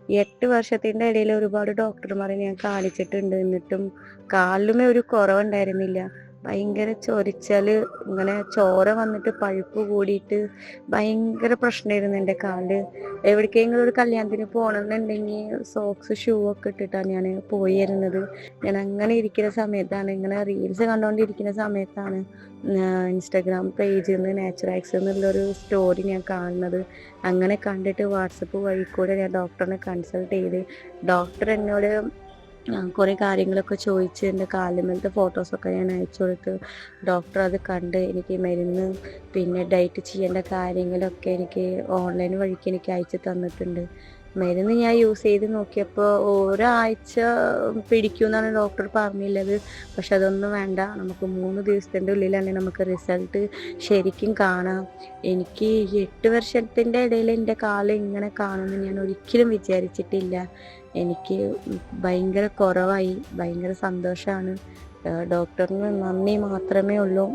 ഈ 8 വർഷത്തിന്റെ ഇടയിൽ ഒരുപാട് ഡോക്ടർമാരെ ഞാൻ കാണിച്ചിട്ടുണ്ട്. എന്നിട്ടും കാലിലുമേ ഒരു കുറവുണ്ടായിരുന്നില്ല. ഭയങ്കര ചൊറിച്ചല്, ഇങ്ങനെ ചോര വന്നിട്ട് പഴുപ്പ് കൂടിയിട്ട് ഭയങ്കര പ്രശ്നമായിരുന്നു എൻ്റെ കാല്. എവിടേക്കെങ്കിലും ഒരു കല്യാണത്തിന് പോകണമെന്നുണ്ടെങ്കിൽ സോക്സ് ഷൂ ഒക്കെ ഇട്ടിട്ടാണ് ഞാൻ പോയിരുന്നത്. ഞാൻ അങ്ങനെ ഇരിക്കുന്ന സമയത്താണ്, ഇങ്ങനെ റീൽസ് കണ്ടുകൊണ്ടിരിക്കുന്ന സമയത്താണ് ഇൻസ്റ്റാഗ്രാം പേജിൽ നിന്ന് നാച്ചുറാക്സ് എന്നുള്ളൊരു സ്റ്റോറി ഞാൻ കാണുന്നത്. അങ്ങനെ കണ്ടിട്ട് വാട്സപ്പ് വഴി കൂടെ ഞാൻ ഡോക്ടറിനെ കൺസൾട്ട് ചെയ്ത് ഡോക്ടർ എന്നോട് കുറേ കാര്യങ്ങളൊക്കെ ചോദിച്ച് എൻ്റെ കാലുമേലത്തെ ഫോട്ടോസൊക്കെ ഞാൻ അയച്ചു കൊടുത്ത് ഡോക്ടർ അത് കണ്ട് എനിക്ക് മരുന്ന് പിന്നെ ഡയറ്റ് ചെയ്യേണ്ട കാര്യങ്ങളൊക്കെ എനിക്ക് ഓൺലൈൻ വഴിക്ക് എനിക്ക് അയച്ചു തന്നിട്ടുണ്ട്. മരുന്ന് ഞാൻ യൂസ് ചെയ്ത് നോക്കിയപ്പോൾ ഒരാഴ്ച പിടിക്കുമെന്നാണ് ഡോക്ടർ പറഞ്ഞില്ലത്. പക്ഷെ അതൊന്നും വേണ്ട, നമുക്ക് 3 ദിവസത്തിൻ്റെ ഉള്ളിൽ തന്നെ നമുക്ക് റിസൾട്ട് ശരിക്കും കാണാം. എനിക്ക് 8 വർഷത്തിൻ്റെ ഇടയിൽ എൻ്റെ കാല് ഇങ്ങനെ കാണുമെന്ന് ഞാൻ ഒരിക്കലും വിചാരിച്ചിട്ടില്ല. എനിക്ക് ഭയങ്കര കുറവായി, ഭയങ്കര സന്തോഷമാണ്. ഡോക്ടറിന് നന്ദി മാത്രമേ ഉള്ളൂ.